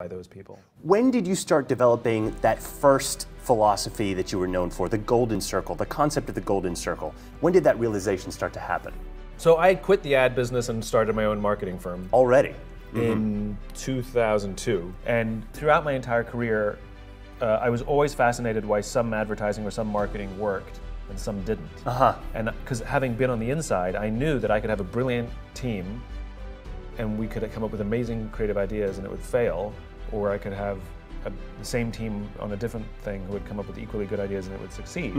by those people. When did you start developing that first philosophy that you were known for, the golden circle, the concept of the golden circle? When did that realization start to happen? So I quit the ad business and started my own marketing firm. Already? In 2002. And throughout my entire career, I was always fascinated why some advertising or some marketing worked and some didn't. And because having been on the inside, I knew that I could have a brilliant team and we could come up with amazing creative ideas and it would fail, or I could have the same team on a different thing who would come up with equally good ideas and it would succeed.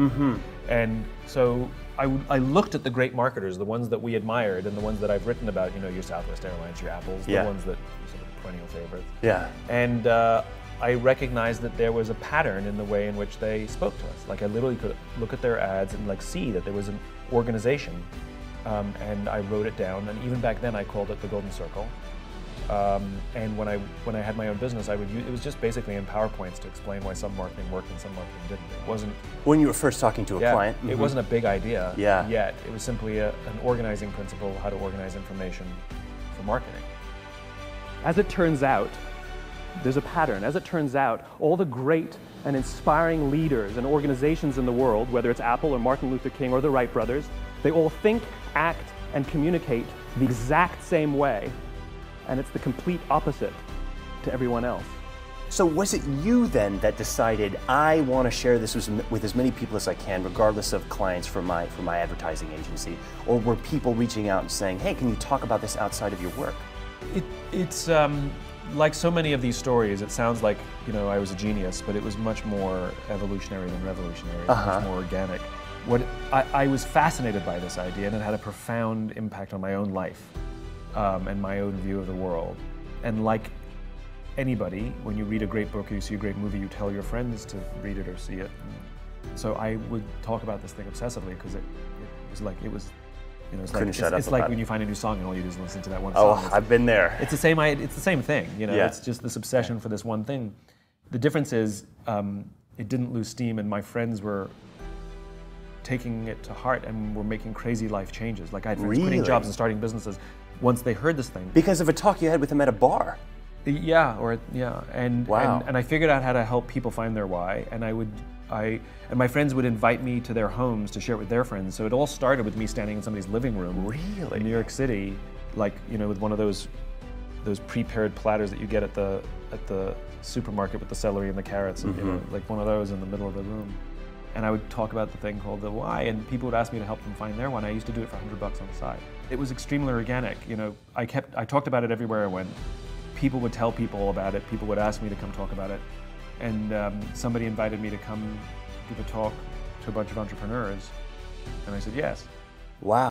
And so I looked at the great marketers, the ones that we admired and the ones that I've written about, you know, your Southwest Airlines, your Apples, the ones that are sort of perennial favorites. And I recognized that there was a pattern in the way in which they spoke to us. Like I literally could look at their ads and like see that there was an organization, and I wrote it down. And even back then, I called it the Golden Circle. And when I had my own business, I would use, it was just basically in PowerPoints to explain why some marketing worked and some marketing didn't. It wasn't. When you were first talking to a client? It wasn't a big idea yet. It was simply an organizing principle, how to organize information for marketing. As it turns out, there's a pattern. As it turns out, all the great and inspiring leaders and organizations in the world, whether it's Apple or Martin Luther King or the Wright brothers, they all think, act, and communicate the exact same way. And it's the complete opposite to everyone else. So was it you then that decided, I want to share this with as many people as I can, regardless of clients for my advertising agency? Or were people reaching out and saying, hey, can you talk about this outside of your work? It's like so many of these stories, it sounds like, you know, I was a genius, but it was much more evolutionary than revolutionary, much more organic. I was fascinated by this idea, and it had a profound impact on my own life and my own view of the world. And like anybody, when you read a great book or you see a great movie, you tell your friends to read it or see it. And so I would talk about this thing obsessively because it was you know, it's like when you find a new song and all you do is listen to that one song. Oh, I've been there. It's the same thing, you know. It's just this obsession for this one thing. The difference is it didn't lose steam, and my friends were taking it to heart and were making crazy life changes. Like I had friends quitting jobs and starting businesses once they heard this thing. Because of a talk you had with them at a bar. And I figured out how to help people find their why, and and my friends would invite me to their homes to share it with their friends. So it all started with me standing in somebody's living room in New York City, like, you know, with one of those prepared platters that you get at the supermarket with the celery and the carrots, and, you know, like one of those in the middle of the room. And I would talk about the thing called the why, and people would ask me to help them find their one. I used to do it for $100 on the side. It was extremely organic, you know. I talked about it everywhere I went. People would tell people about it. People would ask me to come talk about it. And somebody invited me to come give a talk to a bunch of entrepreneurs, and I said yes. Wow.